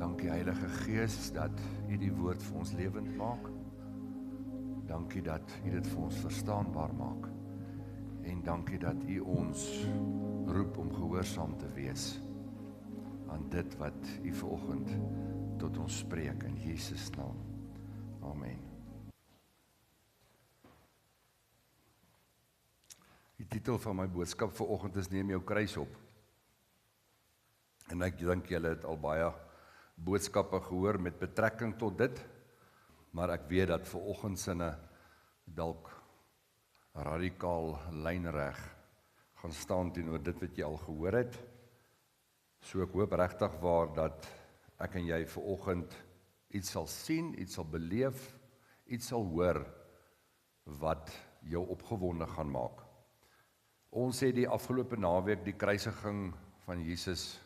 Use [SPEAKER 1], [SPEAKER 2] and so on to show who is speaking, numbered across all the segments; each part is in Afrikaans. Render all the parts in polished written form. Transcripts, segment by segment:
[SPEAKER 1] Dankie Heilige Gees dat U die woord vir ons lewend maak. Dankie dat U dit vir ons verstaanbaar maak. En dankie dat U ons roep om gehoorsaam te wees aan dit wat U vanoggend tot ons spreek in Jesus naam. Amen. Die titel van my boodskap vanoggend is Neem jou kruis op. En ek dink julle het al baie boodskappe gehoor met betrekking tot dit, maar ek weet dat vanoggend sinne dalk radikaal lynreg gaan staan teenoor dit wat jy al gehoor het. So ek hoop regtig waar dat ek en jy vanoggend iets sal sien, iets sal beleef, iets sal hoor wat jou opgewonde gaan maak. Ons het die afgelope naweek die kruisiging van Jesus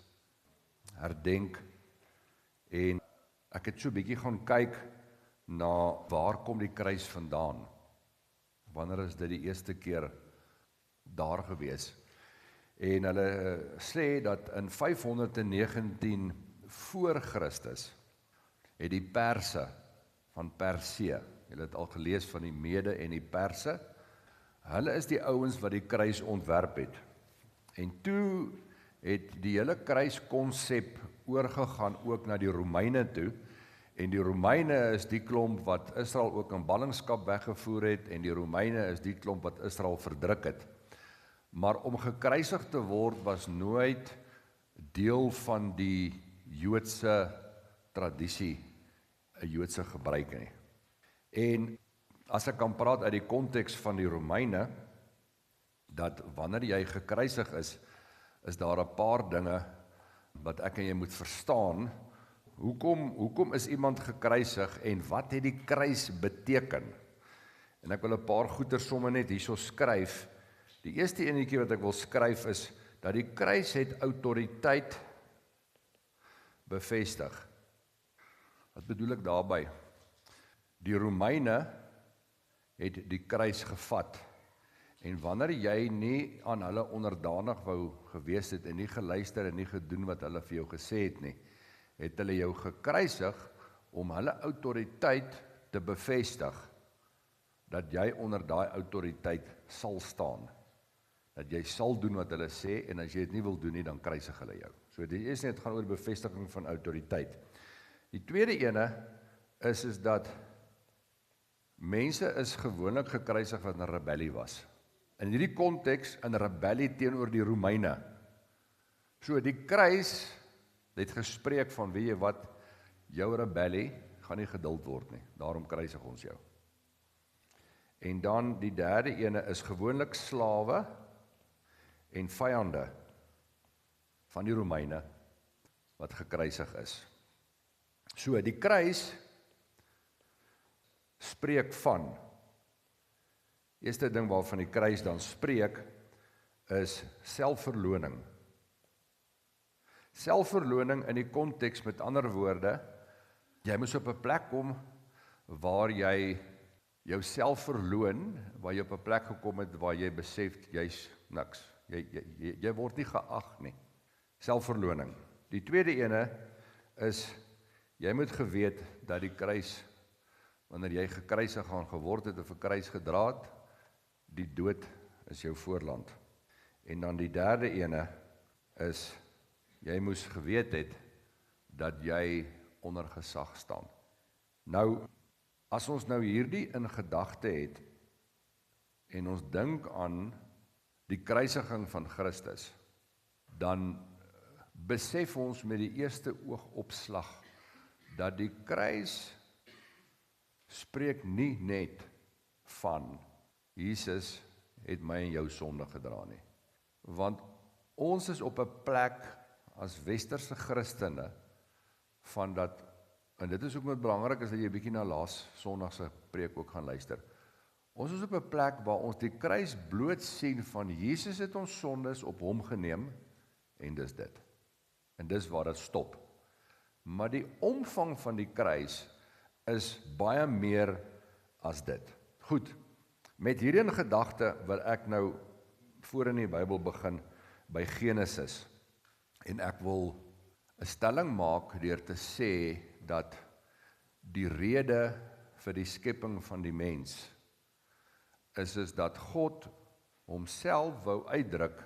[SPEAKER 1] herdenk en ek het so 'n bietjie gaan kyk na waar kom die kruis vandaan? Wanneer is dit die eerste keer daar gewees? En hulle sê dat in 519 voor Christus het die Perse van Persië, julle het al gelees van die Mede en die Perse, hulle is die ouens wat die kruis ontwerp het. En toe het die hele kruiskonsep oorgegaan ook na die Romeine toe, en die Romeine is die klomp wat Israel ook in ballingskap weggevoer het, en die Romeine is die klomp wat Israel verdruk het. Maar om gekruisig te word was nooit deel van die Joodse tradisie, 'n Joodse gebruik nie. En as ek kan praat uit die konteks van die Romeine, dat wanneer jy gekruisig is daar 'n paar dinge wat ek en jy moet verstaan. Hoekom is iemand gekruisig en wat het die kruis beteken? En ek wil 'n paar goeie somme net hierso skryf. Die eerste enetjie wat ek wil skryf is dat die kruis het autoriteit bevestig. Wat bedoel ek daarby? Die Romeine het die kruis gevat. En wanneer jy nie aan hulle onderdanig wou gewees het en nie geluister en nie gedoen wat hulle vir jou gesê het nie, het hulle jou gekruisig om hulle autoriteit te bevestig, dat jy onder daai autoriteit sal staan. Dat jy sal doen wat hulle sê, en as jy dit nie wil doen nie, dan kruisig hulle jou. So die eerste net gaan oor bevestiging van autoriteit. Die tweede ene is dat mense is gewoonlik gekruisig wat 'n rebellie was. In hierdie konteks 'n rebellie teenoor die Romeine. So die kruis het gespreek van, weet jy wat, jou rebellie gaan nie geduld word nie, daarom kruisig ons jou. En dan die derde ene is gewoonlik slawe en vyande van die Romeine wat gekruisig is. So die kruis spreek van, eerste ding waarvan die kruis dan spreek is selfverloning. Selfverloning in die konteks, met ander woorde, jy moes op 'n plek kom waar jy jouself verloon, waar jy op 'n plek gekom het waar jy besef jy's niks. Jy word nie geag nie. Selfverloning. Die tweede ene is, jy moet geweet dat die kruis, wanneer jy gekruisig gaan geword het of 'n kruis gedra het, die dood is jou voorland. En dan die derde ene is, jy moes geweet het dat jy onder gesag staan. Nou, as ons nou hierdie in gedagte het en ons dink aan die kruisiging van Christus, dan besef ons met die eerste oogopslag dat die kruis spreek nie net van Jesus het my en jou sonde gedra nie. Want ons is op 'n plek as westerse Christene van dat, en dit is ook met belangrik is dat jy 'n bietjie na laas Sondag se preek ook gaan luister. Ons is op 'n plek waar ons die kruis bloot sien van Jesus het ons sondes op hom geneem en dis dit. En dis waar dit stop. Maar die omvang van die kruis is baie meer as dit. Goed, met hierdie in gedagte wil ek nou voor in die Bybel begin by Genesis. En ek wil 'n stelling maak deur te sê dat die rede vir die skepping van die mens is dat God homself wou uitdruk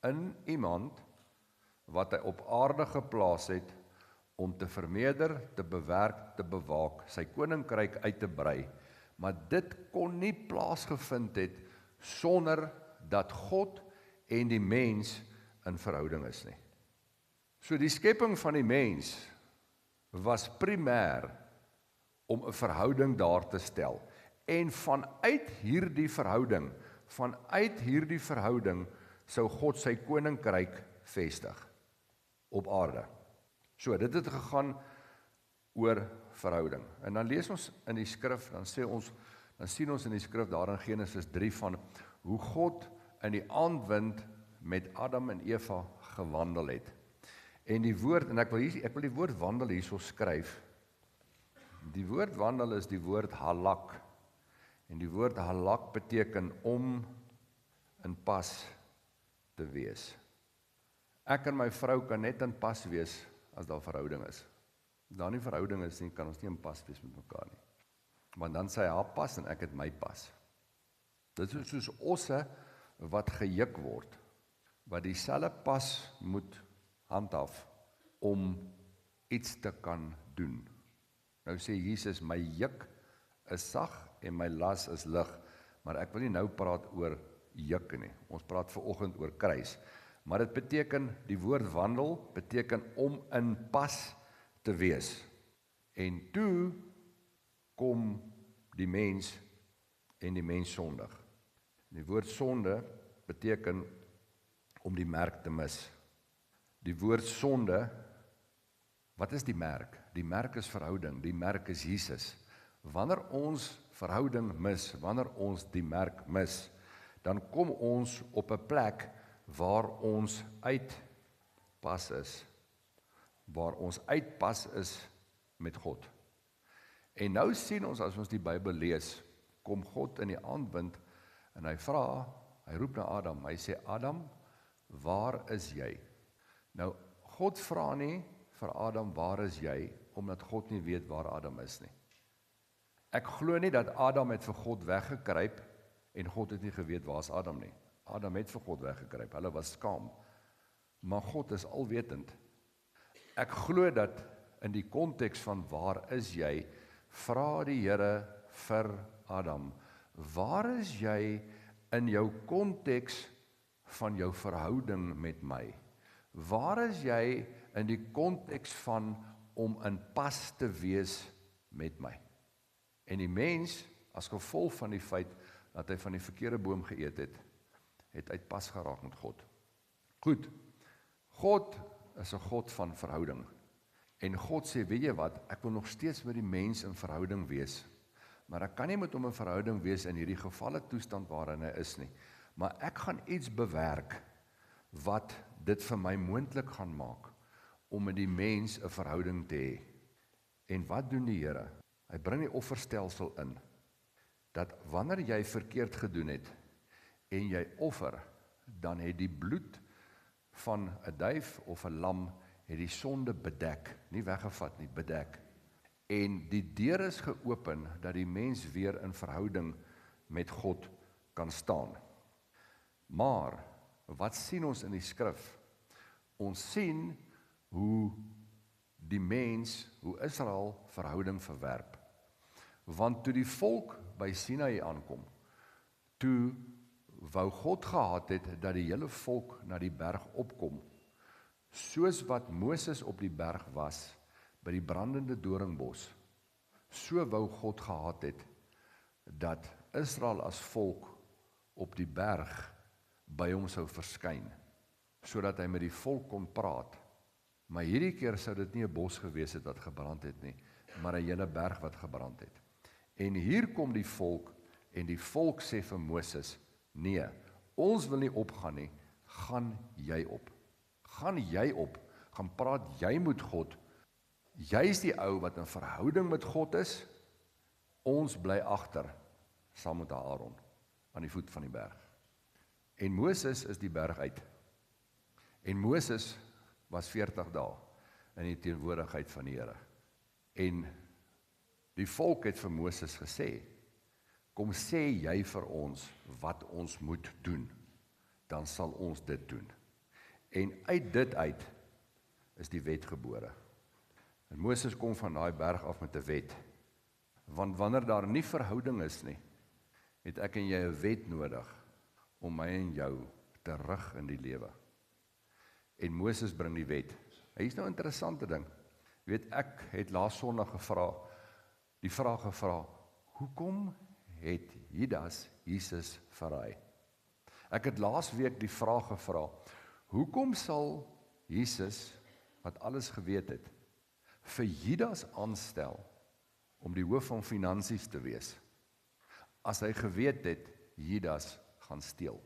[SPEAKER 1] in iemand wat hy op aarde geplaas het om te vermeerder, te bewerk, te bewaak, sy koninkryk uit te brei. Maar dit kon nie plaasgevind het sonder dat God en die mens in verhouding is nie. So die skepping van die mens was primêr om 'n verhouding daar te stel. En vanuit hierdie verhouding sou God sy koninkryk vestig op aarde. So, dit het gegaan oor verhouding. En dan lees ons in die skrif, dan sien ons in die skrif daar in Genesis 3 van hoe God in die aandwind met Adam en Eva gewandel het. En die woord, en ek wil die woord wandel hierso skryf. Die woord wandel is die woord halak. En die woord halak beteken om in pas te wees. Ek en my vrou kan net in pas wees as daar verhouding is. As daar nie verhouding is nie, kan ons nie in pas wees met mekaar nie. Want dan sy haar pas en ek het my pas. Dit is soos osse wat gejuk word, wat dieselfde pas moet handhaaf om iets te kan doen. Nou sê Jesus, my juk is sag en my las is lig, maar ek wil nie nou praat oor juk nie. Ons praat vanoggend oor kruis. Maar dit beteken, die woord wandel beteken om in pas te wees. En toe kom die mens en die mens sondig. Die woord sonde beteken om die merk te mis. Die woord sonde, wat is die merk? Die merk is verhouding, die merk is Jesus. Wanneer ons verhouding mis, wanneer ons die merk mis, dan kom ons op 'n plek waar ons uitpas is. Waar ons uitpas is met God. En nou sien ons, as ons die Bybel lees, kom God in die aandwind en hy roep na Adam, hy sê, Adam, waar is jy? Nou, God vra nie vir Adam, waar is jy, omdat God nie weet waar Adam is nie. Ek glo nie dat Adam het vir God weggekruip en God het nie geweet waar is Adam nie. Adam het vir God weggekruip, hulle was skaam. Maar God is alwetend. Ek glo dat in die konteks van waar is jy, vra die Here vir Adam, waar is jy in jou konteks van jou verhouding met my? Waar is jy in die konteks van om in pas te wees met my? En die mens, as gevolg van die feit dat hy van die verkeerde boom geëet het uit pas geraak met God. Goed, God is 'n God van verhouding. En God sê, weet jy wat, ek wil nog steeds met die mens in verhouding wees. Maar ek kan nie met hom in verhouding wees in hierdie gevalle toestand waarin hy is nie. Maar ek gaan iets bewerk wat dit vir my moontlik gaan maak om met die mens 'n verhouding te hê. En wat doen die Here? Hy bring die offerstelsel in, dat wanneer jy verkeerd gedoen het, en jy offer, dan het die bloed van 'n duif of 'n lam, het die sonde bedek, nie weggevat nie, bedek. En die deur is geopen, dat die mens weer in verhouding met God kan staan. Maar, wat sien ons in die skrif? Ons sien hoe die mens, hoe Israel verhouding verwerp. Want toe die volk by Sinai aankom, toe wou God gehad het dat die hele volk na die berg opkom, soos wat Moses op die berg was, by die brandende doringbos, so wou God gehad het, dat Israel as volk op die berg by hom sou verskyn, sodat hy met die volk kon praat. Maar hierdie keer sou dit nie 'n bos gewees het wat gebrand het nie, maar 'n hele berg wat gebrand het. En hier kom die volk, en die volk sê vir Moses, nee, ons wil nie opgaan nie, gaan jy op. Gaan jy op, gaan praat jy met God, jy is die ou wat in verhouding met God is, ons bly agter, saam met Aaron, aan die voet van die berg. En Moses is die berg uit. En Moses was 40 dae. in die teenwoordigheid van die Here. En die volk het vir Moses gesê, kom sê jy vir ons wat ons moet doen, dan sal ons dit doen. En uit dit uit is die wet gebore. En Moses kom van daai berg af met 'n wet. Want wanneer daar nie verhouding is nie, het ek en jy 'n wet nodig om my en jou te rig in die lewe. En Moses bring die wet. Hy is nou 'n interessante ding. Jy weet, ek het laas Sondag die vraag gevra, hoekom het Judas Jesus verraai? Ek het laas week die vraag gevra, hoekom sal Jesus, wat alles geweet het, vir Judas aanstel om die hoof van finansies te wees, as hy geweet het, Judas gaan steel?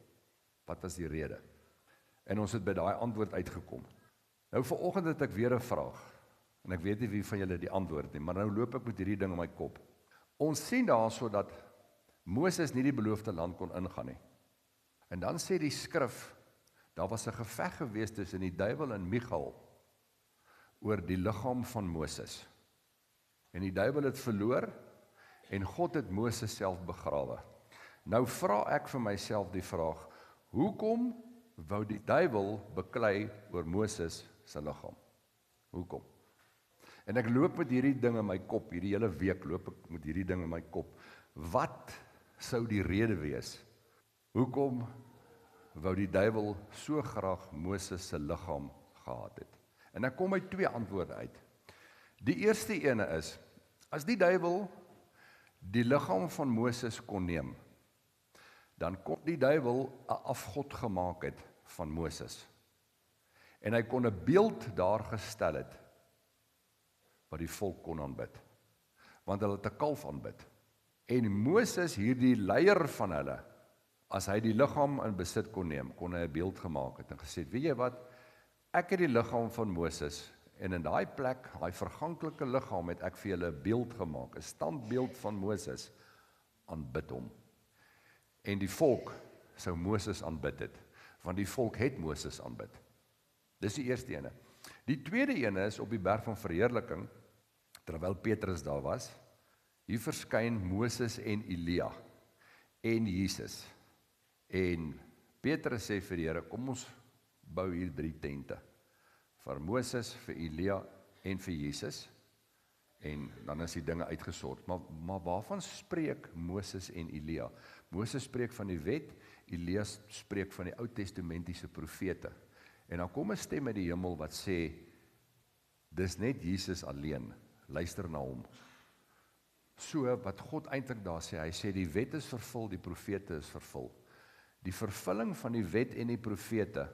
[SPEAKER 1] Wat was die rede? En ons het by daai antwoord uitgekom. Nou vanoggend het ek weer 'n vraag, en ek weet nie wie van julle die antwoord nie, maar nou loop ek met hierdie ding in my kop. Ons sien daarso dat Moses nie die beloofde land kon ingaan nie. En dan sê die skrif, daar was 'n geveg gewees tussen die duiwel en Michael oor die liggaam van Moses. En die duiwel het verloor en God het Moses self begrawe. Nou vra ek vir myself die vraag, hoekom wou die duiwel beklei oor Moses se liggaam? Hoekom? En ek loop met hierdie ding in my kop, hierdie hele week loop ek met hierdie ding in my kop. Wat sou die rede wees? Hoekom wou die duiwel so graag Moses se liggaam gehad het? En ek kom uit 2 antwoorde uit. Die eerste ene is, as die duiwel die liggaam van Moses kon neem, dan kon die duiwel 'n afgod gemaak het van Moses. En hy kon 'n beeld daar gestel het, wat die volk kon aanbid. Want hulle het 'n kalf aanbid. En Moses, hierdie leier van hulle, as hy die liggaam in besit kon neem, kon hy 'n beeld gemaak het en gesê het, weet jy wat, ek het die liggaam van Moses, en in daai plek, daai verganklike liggaam, het ek vir julle 'n beeld gemaak, 'n standbeeld van Moses, aanbid hom. En die volk sou Moses aanbid het, want die volk het Moses aanbid. Dis die eerste ene. Die tweede ene is op die berg van verheerliking, terwyl Petrus daar was, hier verskyn Moses en Elia, en Jesus. En Petrus sê vir die Here, kom ons bou hier 3 tente, vir Moses, vir Elia en vir Jesus, en dan is die dinge uitgesort. Maar waarvan spreek Moses en Elia? Moses spreek van die wet, Elia spreek van die Ou Testamentiese profete. En dan kom 'n stem uit die hemel wat sê, dis net Jesus alleen, luister na hom. So wat God eintlik daar sê, hy sê die wet is vervul, die profete is vervul. Die vervulling van die wet en die profete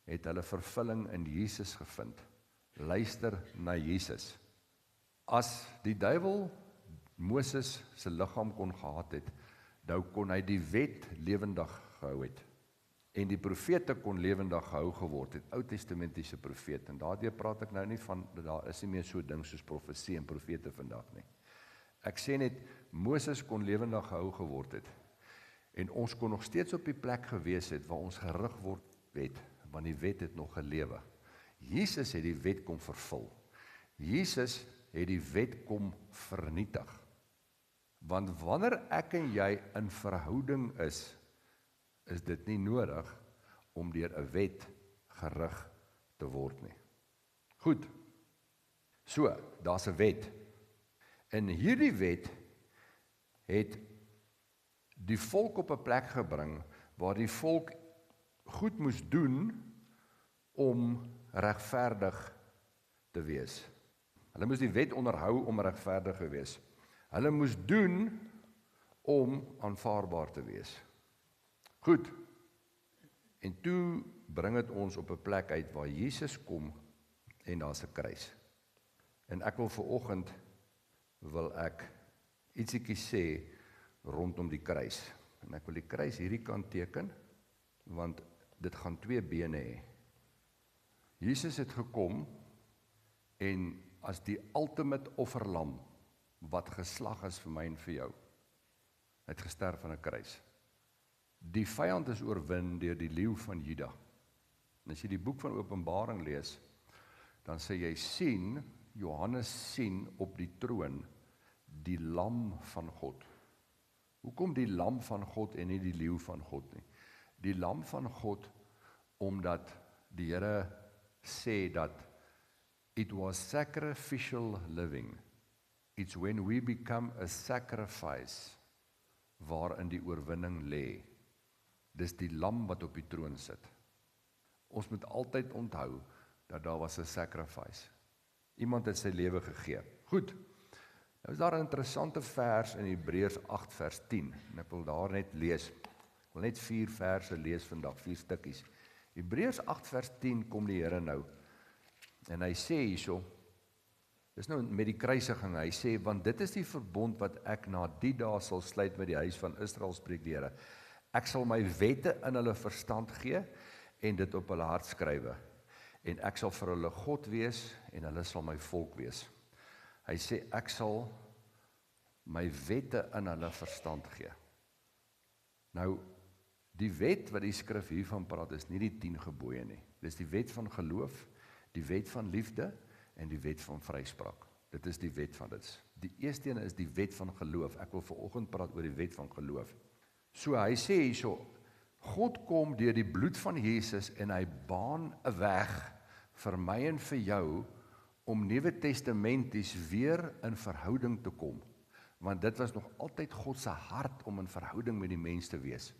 [SPEAKER 1] het hulle vervulling in Jesus gevind. Luister na Jesus. As die duiwel Moses se liggaam kon gehad het, nou kon hy die wet lewendig gehou het. En die profete kon lewendig gehou geword het, Ou Testamentiese profete. En daardeur praat ek nou nie van, daar is nie meer so ding soos profesie en profete vandag nie. Ek sê net, Moses kon lewendig gehou geword het. En ons kon nog steeds op die plek gewees het, waar ons gerig word wet, want die wet het nog gelewe. Jesus het die wet kom vervul. Jesus het die wet kom vernietig. Want wanneer ek en jy in verhouding is dit nie nodig om deur 'n wet gerig te word nie. Goed, so, daar's 'n wet. En hierdie wet het die volk op 'n plek gebring, waar die volk goed moes doen om regverdig te wees. Hulle moes die wet onderhou om regverdig te wees. Hulle moes doen om aanvaarbaar te wees. Goed, en toe bring dit ons op 'n plek uit waar Jesus kom en daar's 'n kruis. En ek wil vanoggend ietsiekie sê rondom die kruis. En ek wil die kruis hierdie kant teken, want dit gaan 2 bene hê. Jesus het gekom en as die ultimate offerlam wat geslag is vir my en vir jou, het gesterf aan 'n kruis. Die vyand is oorwin deur die leeu van Juda. En as jy die boek van Openbaring lees, dan sê jy sien, Johannes sien op die troon die lam van God. Hoekom die lam van God en nie die leeu van God nie? Die lam van God, omdat die Here sê dat it was sacrificial living. It's when we become a sacrifice waarin die oorwinning lê. Dis die lam wat op die troon sit. Ons moet altyd onthou dat daar was 'n sacrifice. Iemand het sy lewe gegee. Goed. Nou is daar 'n interessante vers in Hebreërs 8 vers 10 en ek wil daar net lees. Ek wil net 4 verse lees vandag, 4 stukkies. Hebreërs 8 vers 10 kom die Here nou en hy sê hierso, dis nou met die kruisiging, hy sê, want dit is die verbond wat ek na die dae sal sluit met die huis van Israel, spreek die Here. Ek sal my wette in hulle verstand gee en dit op hulle hart skrywe. En ek sal vir hulle God wees en hulle sal my volk wees. Hy sê, ek sal my wette in hulle verstand gee. Nou, die wet wat die skrif hiervan praat, is nie die 10 gebooie nie. Dis die wet van geloof, die wet van liefde en die wet van vryspraak. Dit is die wet van dit. Die eerste ene is die wet van geloof. Ek wil vanoggend praat oor die wet van geloof. So hy sê hierso, God kom deur die bloed van Jesus en hy baan 'n weg vir my en vir jou om Nuwe Testamenties weer in verhouding te kom. Want dit was nog altyd God se hart om in verhouding met die mens te wees.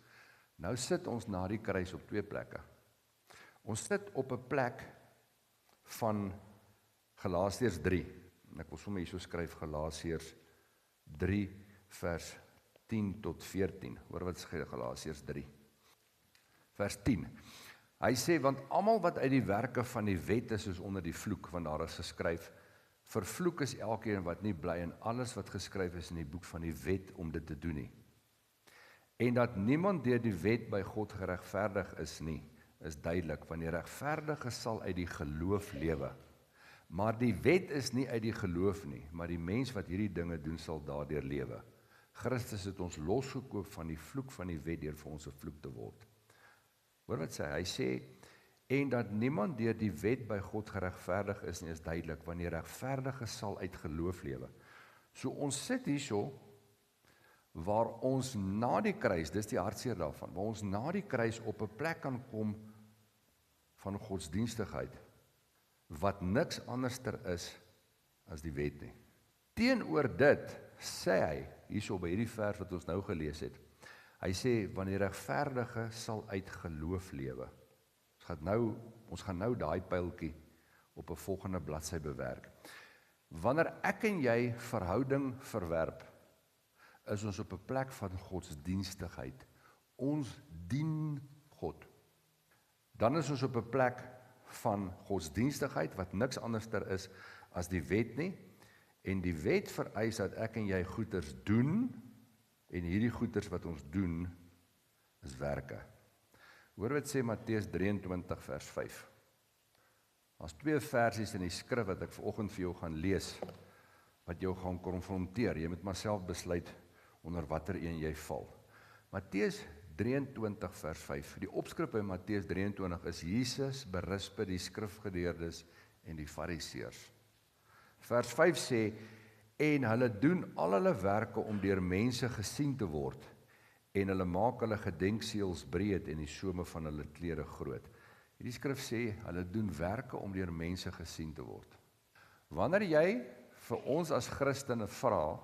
[SPEAKER 1] Nou sit ons na die kruis op 2 plekke. Ons sit op 'n plek van Galasiërs 3. En ek wil sommer hierso skryf Galasiërs 3 vers 10 tot 14. Hoor wat sê Galasiërs 3. Vers 10. Hy sê, want almal wat uit die werke van die wet is onder die vloek, want daar is geskryf, vervloek is elkeen wat nie bly in alles wat geskryf is in die boek van die wet om dit te doen nie. En dat niemand deur die wet by God geregverdig is nie, is duidelik, want die regverdige sal uit die geloof lewe. Maar die wet is nie uit die geloof nie, maar die mens wat hierdie dinge doen sal daardeur lewe. Christus het ons losgekoop van die vloek van die wet deur vir ons 'n vloek te word. Hoor wat sê hy? Hy sê, en dat niemand deur die wet by God geregverdig is nie, is duidelik, want die regverdige sal uit geloof lewe. So ons sit hierso, waar ons na die kruis, dis die hartseer daarvan, waar ons na die kruis op 'n plek kan kom van godsdienstigheid, wat niks anderster is as die wet nie. Teenoor dit sê hy, hierso by hierdie vers wat ons nou gelees het, hy sê, want die regverdige sal uit geloof lewe. Ons gaan nou daai pyltjie op 'n volgende bladsy bewerk. Wanneer ek en jy verhouding verwerp, is ons op 'n plek van godsdienstigheid. Ons dien God. Dan is ons op 'n plek van godsdienstigheid, wat niks anderster is as die wet nie, en die wet vereis dat ek en jy goeders doen, en hierdie goeders wat ons doen, is werke. Hoor wat sê Matteus 23 vers 5. Daar's 2 versies in die skrif wat ek vanoggend vir jou gaan lees, wat jou gaan konfronteer. Jy moet maar self besluit onder watter een jy val. Matteus 23 vers 5. Die opskrif by Matteus 23 is Jesus berispe die skrifgeleerdes en die fariseërs. Vers 5 sê, en hulle doen al hulle werke om deur mense gesien te word, en hulle maak hulle gedenkseëls breed en die some van hulle klere groot. Hierdie skrif sê, hulle doen werke om deur mense gesien te word. Wanneer jy vir ons as Christene vra,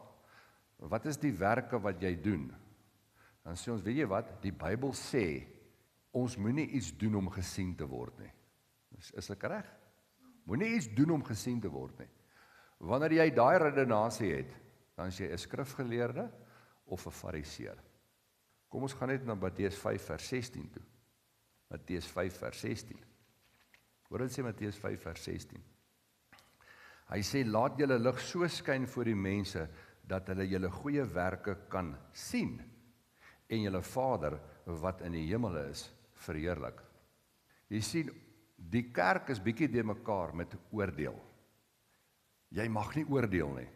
[SPEAKER 1] wat is die werke wat jy doen? Dan sê ons, weet jy wat, die Bybel sê, ons moenie iets doen om gesien te word nie. Is ek reg? Moenie iets doen om gesien te word nie. Wanneer jy daai redenasie het, dan is jy 'n skrifgeleerde of 'n fariseer. Kom ons gaan net na Matteus 5 vers 16 toe. Matteus 5 vers 16. Hoor wat sê Matteus 5 vers 16. Hy sê, laat julle lig so skyn voor die mense, dat hulle julle goeie werke kan sien, en julle Vader wat in die hemele is, verheerlik. Jy sien, die kerk is bietjie de mekaar met oordeel. Jy mag nie oordeel nie.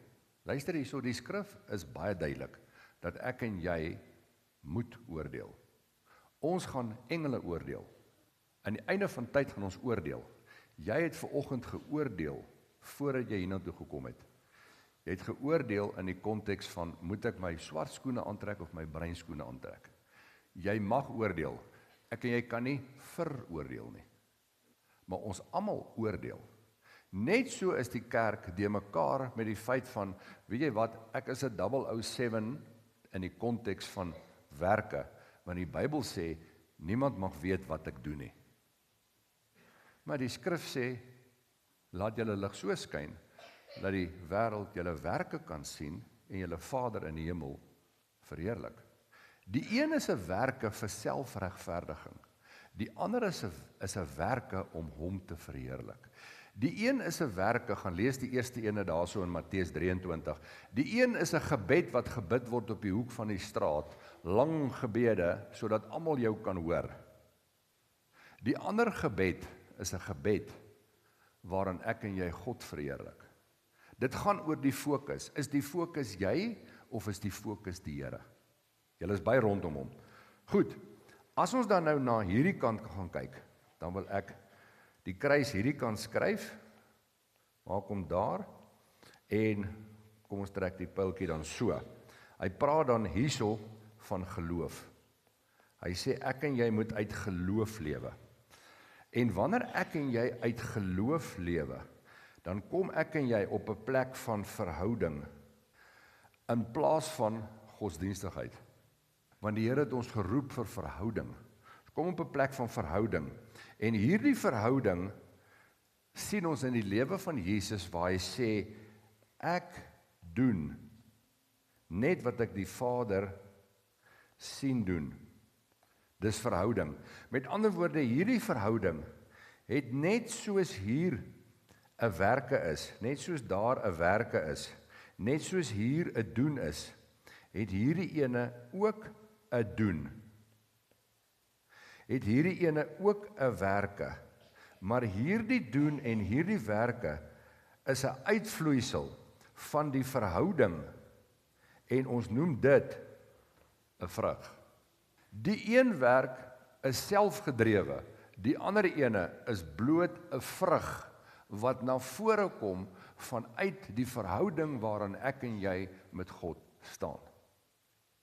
[SPEAKER 1] Luister hierso, die skrif is baie duidelik, dat ek en jy moet oordeel. Ons gaan engele oordeel. Aan die einde van tyd gaan ons oordeel. Jy het vanoggend geoordeel voordat jy hiernatoe gekom het. Jy het geoordeel in die konteks van, moet ek my swart skoene aantrek of my bruin skoene aantrek? Jy mag oordeel. Ek en jy kan nie veroordeel nie. Maar ons almal oordeel. Net so is die kerk de mekaar met die feit van, weet jy wat, ek is 'n 007 in die konteks van werke, want die Bybel sê, niemand mag weet wat ek doen nie. Maar die skrif sê, laat julle lig so skyn, dat die wêreld julle werke kan sien, en julle Vader in die hemel verheerlik. Die een is 'n werke vir selfregverdiging, die ander is 'n werke om hom te verheerlik. Die een is 'n werke, gaan lees die eerste ene daarso in Matteus 23. Die een is 'n gebed wat gebid word op die hoek van die straat, lang gebede, sodat almal jou kan hoor. Die ander gebed is 'n gebed waarin ek en jy God verheerlik. Dit gaan oor die fokus. Is die fokus jy of is die fokus die Here? Julle is baie rondom hom. Goed, as ons dan nou na hierdie kant gaan kyk, dan wil ek die kruis hierdie kant skryf, maak hom daar, en kom ons trek die pyltjie dan so. Hy praat dan hierso van geloof. Hy sê ek en jy moet uit geloof lewe. En wanneer ek en jy uit geloof lewe, dan kom ek en jy op 'n plek van verhouding, in plaas van godsdienstigheid. Want die Here het ons geroep vir verhouding. Kom op 'n plek van verhouding. En hierdie verhouding sien ons in die lewe van Jesus waar hy sê, ek doen net wat ek die Vader sien doen. Dis verhouding. Met ander woorde, hierdie verhouding het net soos hier 'n werke is, net soos daar 'n werke is, net soos hier 'n doen is, het hierdie ene ook 'n doen. Het hierdie ene ook 'n werke, maar hierdie doen en hierdie werke is 'n uitvloeisel van die verhouding en ons noem dit 'n vrug. Die een werk is selfgedrewe, die ander ene is bloot 'n vrug wat na vore kom vanuit die verhouding waarin ek en jy met God staan.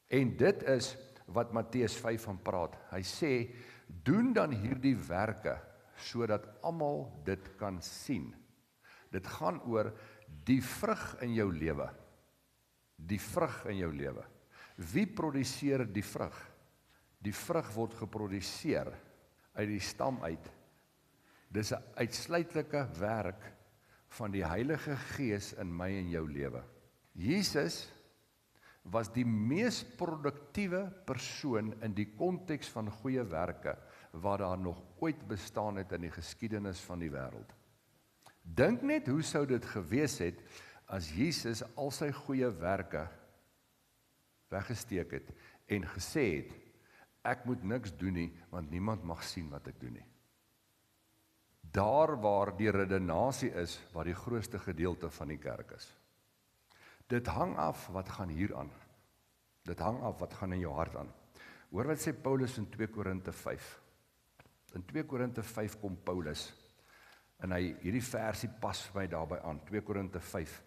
[SPEAKER 1] En dit is wat Matteus 5 van praat. Hy sê, doen dan hierdie werke, sodat almal dit kan sien. Dit gaan oor die vrug in jou lewe. Die vrug in jou lewe. Wie produseer die vrug? Die vrug word geproduseer uit die stam uit. Dis 'n uitsluitlike werk van die Heilige Gees in my en jou lewe. Jesus was die mees produktiewe persoon in die konteks van goeie werke wat daar nog ooit bestaan het in die geskiedenis van die wêreld. Dink net hoe sou dit gewees het as Jesus al sy goeie werke weggesteek het en gesê het, ek moet niks doen nie, want niemand mag sien wat ek doen nie. Daar waar die redenasie is, waar die grootste gedeelte van die kerk is. Dit hang af wat gaan hier aan. Dit hang af wat gaan in jou hart aan. Hoor wat sê Paulus in 2 Korinte 5. In 2 Korinte 5 kom Paulus, en hierdie versie pas vir my daarby aan, 2 Korinte 5,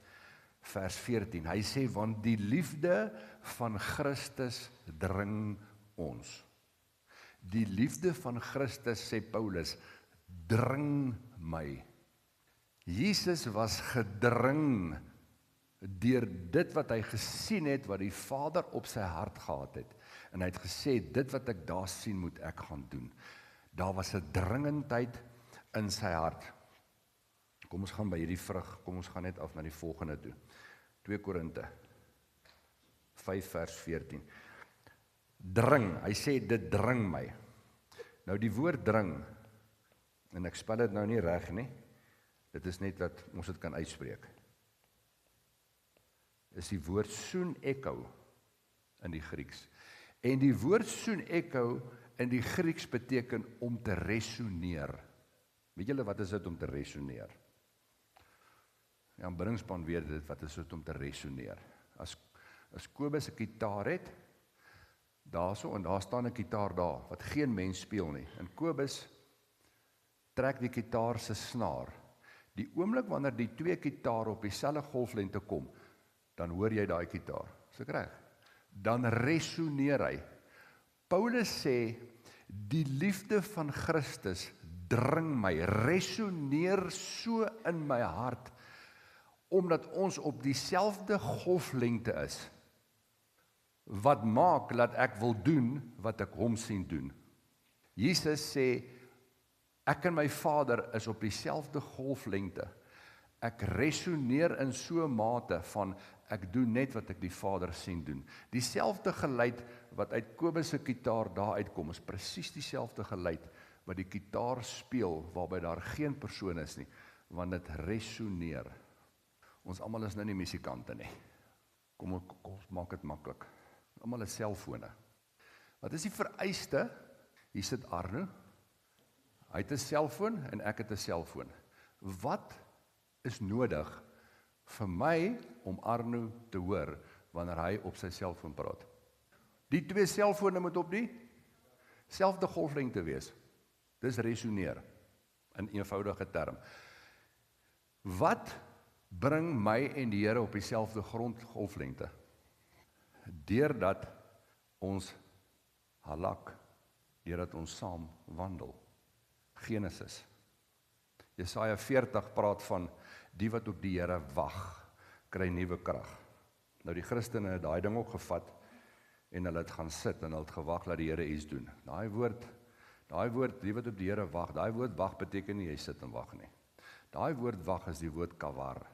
[SPEAKER 1] vers 14. Hy sê, want die liefde van Christus dring ons. Die liefde van Christus, sê Paulus, dring my. Jesus was gedring deur dit wat hy gesien het, wat die Vader op sy hart gehad het. En hy het gesê, dit wat ek daar sien, moet ek gaan doen. Daar was 'n dringendheid in sy hart. Kom ons gaan by hierdie vrug, kom ons gaan net af na die volgende toe. 2 Korinte 5 vers 14. Dring, hy sê, dit dring my. Nou die woord dring, en ek spel dit nou nie reg nie, dit is net wat ons dit kan uitspreek, is die woord sooneko in die Grieks. En die woord sooneko in die Grieks beteken om te resoneer. Weet julle wat is dit om te resoneer? Ja, aanbiddingspan weet dit, wat is dit om te resoneer. As Kobus 'n gitaar het, daarso en daar staan 'n gitaar daar, wat geen mens speel nie. En Kobus trek die kitaar se snaar. Die oomblik wanneer die twee kitare op dieselfde golflengte kom, dan hoor jy daai kitaar. Is ek reg? Dan resoneer hy. Paulus sê, die liefde van Christus dring my, resoneer so in my hart, omdat ons op dieselfde golflengte is, wat maak dat ek wil doen wat ek hom sien doen. Jesus sê, ek en my Vader is op dieselfde golflengte. Ek resoneer in so 'n mate van, ek doen net wat ek die Vader sien doen. Dieselfde geluid wat uit Kobus se kitaar daar uitkom, is presies dieselfde geluid wat die kitaar speel, waarby daar geen persoon is nie, want dit resoneer. Ons almal is nou nie musikante nie. Kom ons maak dit maklik. Almal het selfone. Wat is die vereiste? Hier sit Arno. Hy het 'n selfoon en ek het 'n selfoon. Wat is nodig vir my om Arno te hoor wanneer hy op sy selfoon praat? Die twee selfone moet op die selfde golflengte wees. Dis resoneer in eenvoudige term. Wat bring my en die Here op dieselfde grondgolflengte? Deurdat ons halak, deurdat ons saam wandel. Genesis. Jesaja 40 praat van die wat op die Here wag, kry nuwe krag. Nou die Christene het daai ding ook gevat en hulle het gaan sit en hulle het gewag dat die Here iets doen. Daai woord, die wat op die Here wag, daai woord wag beteken nie jy sit en wag nie. Daai woord wag is die woord kavar.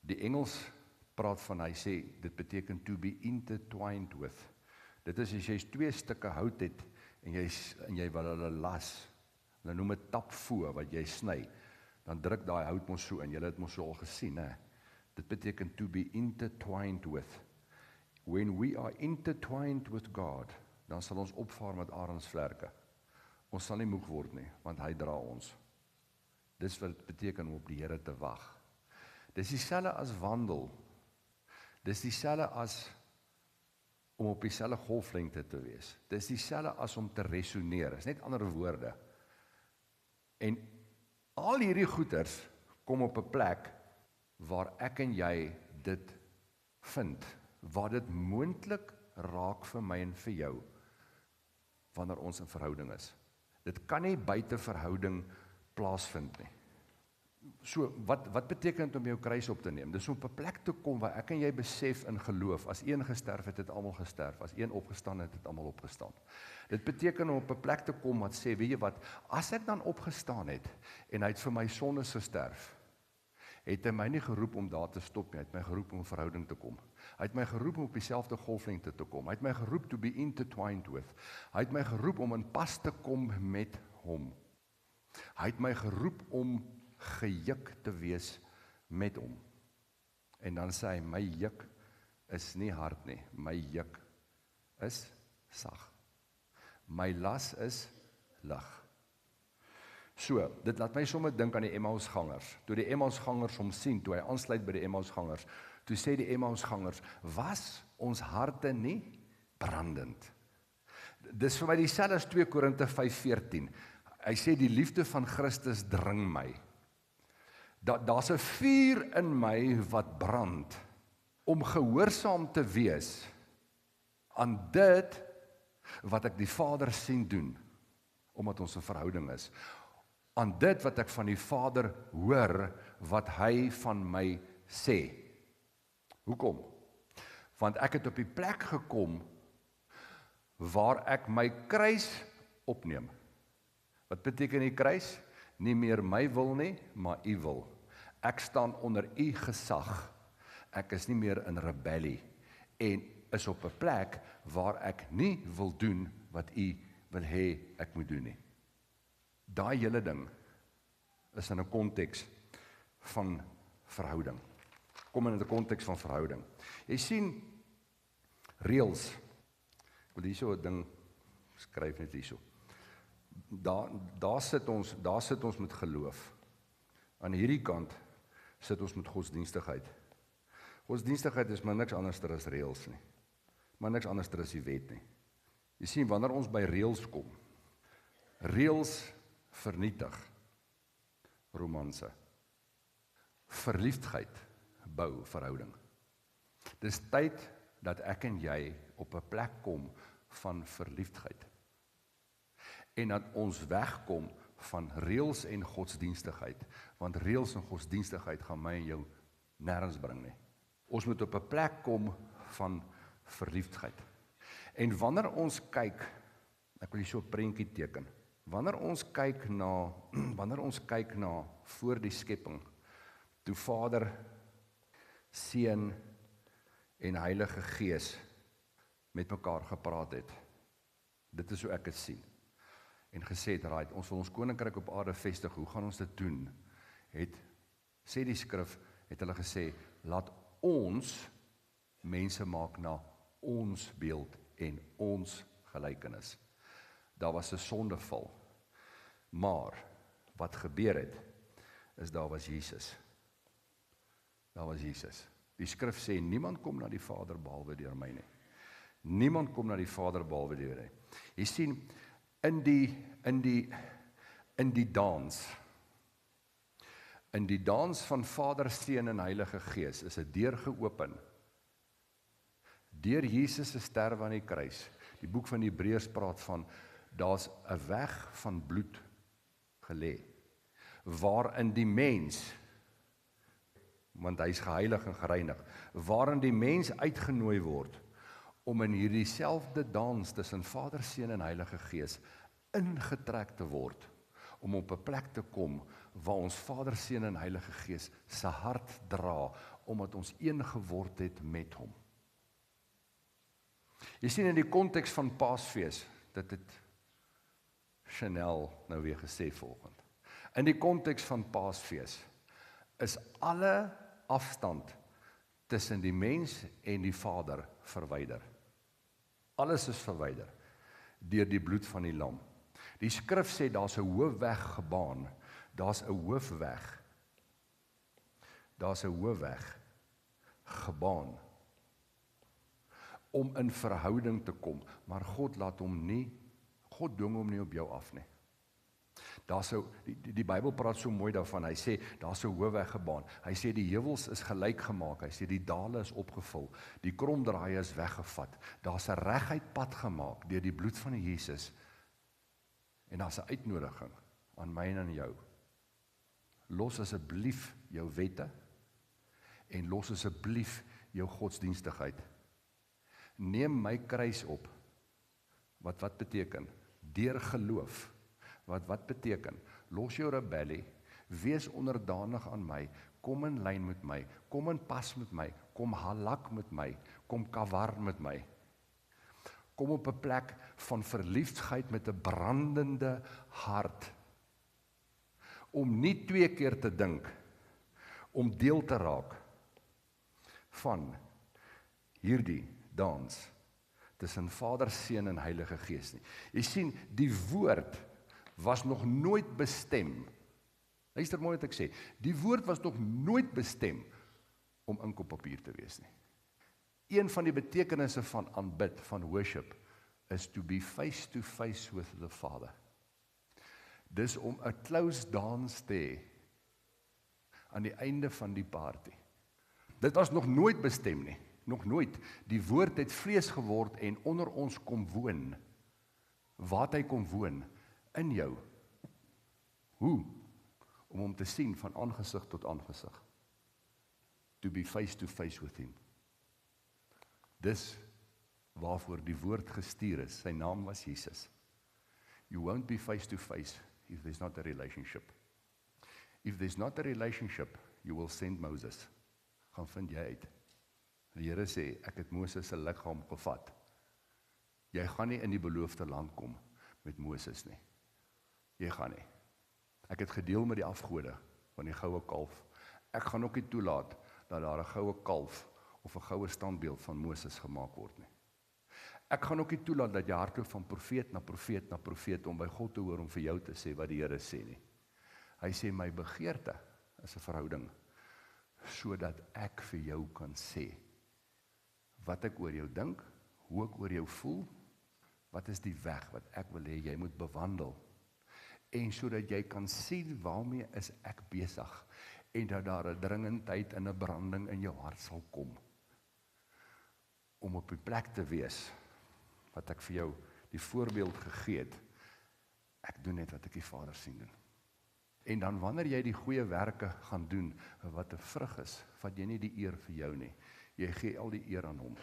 [SPEAKER 1] Die Engels praat van, hy sê, dit beteken to be intertwined with. Dit is as jy twee stukke hout het en jy wil hulle las. Hulle noem dit tapvoer wat jy sny. Dan druk daai hout mos so in. Julle het mos so al gesien, hè? Dit beteken to be intertwined with. When we are intertwined with God, dan sal ons opvaar met arensvlerke. Ons sal nie moeg word nie, want hy dra ons. Dis wat dit beteken om op die Here te wag. Dis dieselfde as wandel. Dis dieselfde as om op dieselfde golflengte te wees. Dis dieselfde as om te resoneer. Dis net ander woorde. En al hierdie goeters kom op 'n plek waar ek en jy dit vind, waar dit moontlik raak vir my en vir jou, wanneer ons in verhouding is. Dit kan nie buite verhouding plaasvind nie. So, wat beteken dit om jou kruis op te neem? Dis om op 'n plek te kom waar ek en jy besef in geloof, as een gesterf het, het almal gesterf, as een opgestaan het, het almal opgestaan. Dit beteken om op 'n plek te kom wat sê, weet jy wat, as ek dan opgestaan het, en hy het vir my sondes gesterf, het hy my nie geroep om daar te stop nie, hy het my geroep om in verhouding te kom. Hy het my geroep om op dieselfde golflengte te kom. Hy het my geroep to be intertwined with. Hy het my geroep om in pas te kom met hom. Hy het my geroep om gejuk te wees met hom. En dan sê hy, my juk is nie hard nie, my juk is sag. My las is lig. So, dit laat my sommer dink aan die Emmausgangers. Toe die Emmausgangers hom sien, toe hy aansluit by die Emmausgangers, toe sê die Emmausgangers, was ons harte nie brandend? Dis vir my dieselfde as 2 Korinte 5:14. Hy sê die liefde van Christus dring my. Daar's 'n vuur in my wat brand, om gehoorsaam te wees aan dit wat ek die Vader sien doen, omdat ons 'n verhouding is. Aan dit wat ek van die Vader hoor, wat hy van my sê. Hoekom? Want ek het op die plek gekom, waar ek my kruis opneem. Wat beteken die kruis? Nie meer my wil nie, maar u wil. Ek staan onder u gesag. Ek is nie meer in rebellie. En is op 'n plek waar ek nie wil doen wat u wil hê ek moet doen nie. Daai hele ding is in 'n konteks van verhouding. Kom in 'n konteks van verhouding. Jy sien, reëls. Ek wil hierso 'n ding skryf net hierso. Daar sit ons met geloof. Aan hierdie kant sit ons met godsdienstigheid. Godsdienstigheid is maar niks anders as reëls nie. Maar niks anders as die wet nie. Jy sien, wanneer ons by reëls kom, reëls vernietig. romanse. Verliefdheid bou verhouding. Dis tyd dat ek en jy op 'n plek kom van verliefdheid. En dat ons wegkom van reëls en godsdienstigheid, want reëls en godsdienstigheid gaan my en jou nêrens bring nie. Ons moet op 'n plek kom van verliefdheid. En wanneer ons kyk, ek wil hier so 'n prentjie teken, wanneer ons kyk na voor die skepping, toe Vader, Seun en Heilige Gees met mekaar gepraat het, dit is hoe ek dit sien, en gesê het, right, ons wil ons koninkryk op aarde vestig, hoe gaan ons dit doen? Sê die skrif, het hulle gesê, laat ons mense maak na ons beeld en ons gelykenis. Daar was 'n sondeval, maar wat gebeur het, is daar was Jesus. Daar was Jesus. Die skrif sê, niemand kom na die Vader behalwe deur my nie. Niemand kom na die Vader behalwe deur my. Jy sien, in die dans van Vader, Seun en Heilige Gees is 'n deur geopen. Deur Jesus se sterwe aan die kruis. Die boek van Hebreërs praat van, daar's 'n weg van bloed gelê, waarin die mens, want hy's geheilig en gereinig, waarin die mens uitgenooi word, om in hierdie selfde dans tussen Vader, Seun en Heilige Gees ingetrek te word, om op 'n plek te kom, waar ons Vader, Seun en Heilige Gees se hart dra, omdat ons een geword het met hom. Jy sien in die konteks van Paasfees, dit het Chanel nou weer gesê volgende. In die konteks van Paasfees, is alle afstand tussen die mens en die Vader verwyder. Alles is verwyder, deur die bloed van die lam. Die skrif sê, daar's 'n hoofweg gebaan, daar's 'n hoofweg gebaan, om in verhouding te kom, maar God dwing hom nie op jou af nie. Die Bybel praat so mooi daarvan, hy sê, daar's 'n hoofweg gebaan, hy sê die heuwels is gelyk gemaak, hy sê die dale is opgevul, die kromdraaie is weggevat, daar's 'n reguit pad gemaak, deur die bloed van die Jesus, en daar's 'n uitnodiging, aan my en aan jou, los asseblief jou wette, en los asseblief jou godsdienstigheid, neem my kruis op, wat beteken? Deur geloof, wat beteken? Los jou rebellie, wees onderdanig aan my, kom in lyn met my, kom in pas met my, kom halak met my, kom kawar met my. Kom op 'n plek van verliefdheid met 'n brandende hart, om nie 2 keer te dink, om deel te raak van hierdie dans tussen Vader, Seun en Heilige Gees nie. Jy sien, die woord was nog nooit bestem, luister mooi wat ek sê, die woord was nog nooit bestem om ink op papier te wees nie. Een van die betekenisse van aanbid, van worship, is to be face to face with the Father. Dis om 'n close dance te hê aan die einde van die party. Dit was nog nooit bestem nie, nog nooit. Die woord het vlees geword en onder ons kom woon. Waar het hy kom woon? In jou. Hoe? Om hom te sien van aangesig tot aangesig. To be face to face with him. Dis waarvoor die woord gestuur is. Sy naam was Jesus. You won't be face to face if there's not a relationship. If there's not a relationship, you will send Moses. Gaan vind jy uit. Die Here sê, ek het Moses se liggaam gevat. Jy gaan nie in die beloofde land kom met Moses nie. Jy gaan nie. Ek het gedeel met die afgode van die goue kalf. Ek gaan ook nie toelaat dat daar 'n goue kalf of 'n goue standbeeld van Moses gemaak word nie. Ek gaan ook nie toelaat dat jy hardloop van profeet na profeet na profeet om by God te hoor om vir jou te sê wat die Here sê nie. Hy sê my begeerte is 'n verhouding, sodat ek vir jou kan sê wat ek oor jou dink, hoe ek oor jou voel, wat is die weg wat ek wil hê jy moet bewandel. en sodat jy kan sien waarmee is ek besig, en dat daar 'n dringendheid en 'n branding in jou hart sal kom, om op die plek te wees, wat ek vir jou die voorbeeld gegee het, ek doen net wat ek die Vader sien doen. En dan wanneer jy die goeie werke gaan doen, wat 'n vrug is, vat jy nie die eer vir jou nie, jy gee al die eer aan hom,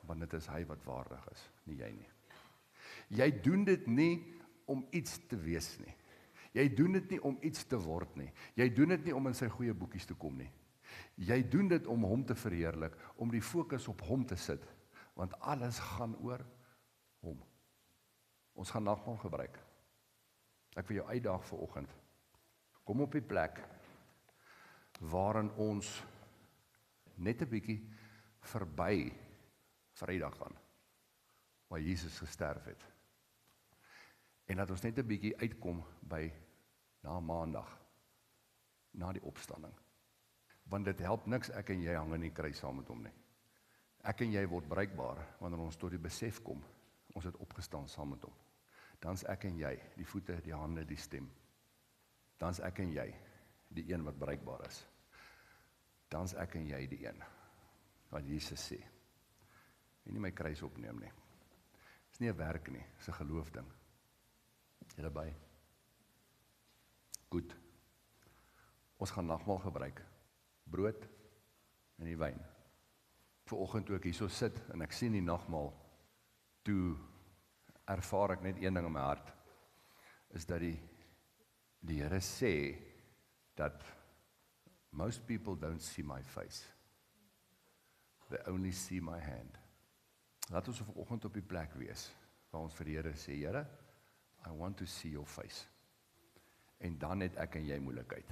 [SPEAKER 1] want dit is hy wat waardig is, nie jy nie. Jy doen dit nie om iets te wees nie. Jy doen dit nie om iets te word nie. Jy doen dit nie om in sy goeie boekies te kom nie. Jy doen dit om hom te verheerlik, om die fokus op hom te sit, want alles gaan oor hom. Ons gaan nagmaal gebruik. Ek wil jou uitdaag vanoggend. Kom op die plek waarin ons net 'n bietjie verby Vrydag gaan, waar Jesus gesterf het. En dat ons net 'n bietjie uitkom by na Maandag, na die opstanding. Want dit help niks ek en jy hang in die kruis saam met hom nie. Ek en jy word bruikbaar wanneer ons tot die besef kom, ons het opgestaan saam met hom. Dan's ek en jy, die voete, die hande, die stem. Dan's ek en jy, die een wat bruikbaar is. Dan's ek en jy die een, wat Jesus sê. En nie my kruis opneem nie. Dis nie 'n werk nie, dis 'n geloofding. Julle by? Goed. Ons gaan nagmaal gebruik. Brood en die wyn. Vanoggend toe ek hierso sit en ek sien die nagmaal, toe ervaar ek net een ding in my hart, is dat die Here sê dat most people don't see my face. They only see my hand. Laat ons vanoggend op die plek wees, waar ons vir die Here sê, Here, I want to see your face. En dan het ek en jy moeilikheid.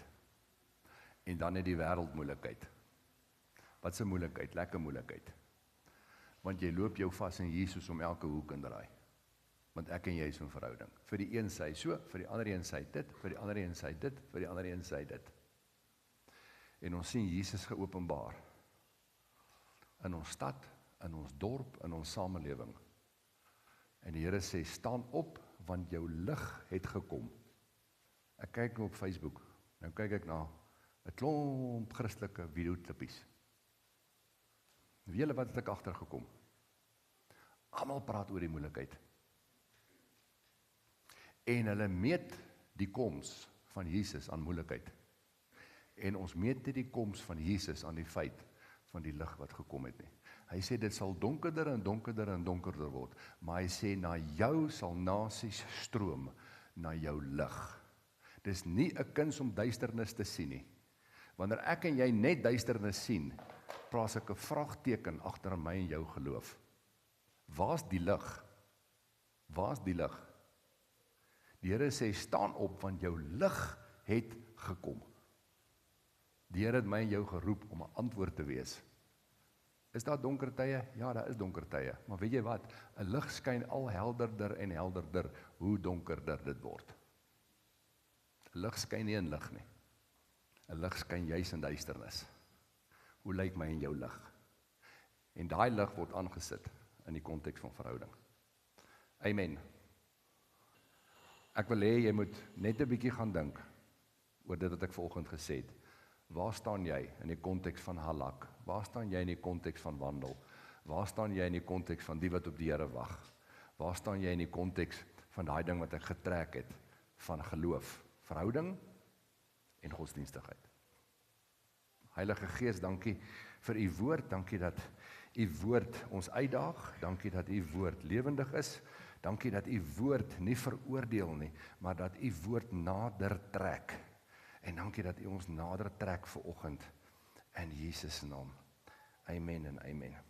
[SPEAKER 1] En dan het die wêreld moeilikheid. Wat 'n moeilikheid? Lekker moeilikheid. Want jy loop jou vas in Jesus om elke hoek en draai. Want ek en jy is 'n verhouding. Vir die een sê so, vir die ander een sê dit, vir die ander een sê dit, vir die ander een sê dit. En ons sien Jesus geopenbaar in ons stad, in ons dorp, in ons samelewing. En die Here sê, staan op, want jou lig het gekom. Ek kyk nou op Facebook, nou kyk ek na 'n klomp Christelike videoklippies. Weet julle wat het ek agtergekom? Almal praat oor die moeilikheid. En hulle meet die koms van Jesus aan moeilikheid. En ons meet nie die koms van Jesus aan die feit van die lig wat gekom het nie. Hy sê dit sal donkerder en donkerder en donkerder word, maar hy sê na jou sal nasies stroom, na jou lig. Dis nie 'n kuns om duisternis te sien nie. Wanneer ek en jy net duisternis sien, plaas ek 'n vraagteken agter my en jou geloof. Waar's die lig? Waar's die lig? Die Here sê, staan op, want jou lig het gekom. Die Here het my en jou geroep om 'n antwoord te wees. Is daar donker tye? Ja, daar is donker tye. Maar weet jy wat? 'n Lig skyn al helderder en helderder, hoe donkerder dit word. 'n Lig skyn nie in lig nie. 'n Lig skyn juis in duisternis. Hoe lyk my en jou lig? En daai lig word aangesit in die konteks van verhouding. Amen. Ek wil hê jy moet net 'n bietjie gaan dink oor dit wat ek vanoggend gesê het. Waar staan jy in die konteks van halak? Waar staan jy in die konteks van wandel? Waar staan jy in die konteks van die wat op die Here wag? Waar staan jy in die konteks van daai ding wat ek getrek het, van geloof, verhouding en godsdienstigheid? Heilige Gees, dankie vir u woord, dankie dat u woord ons uitdaag, dankie dat u woord lewendig is, dankie dat u woord nie veroordeel nie, maar dat u woord nader trek. En dankie dat u ons nader trek vanoggend in Jesus naam. Amen en amen.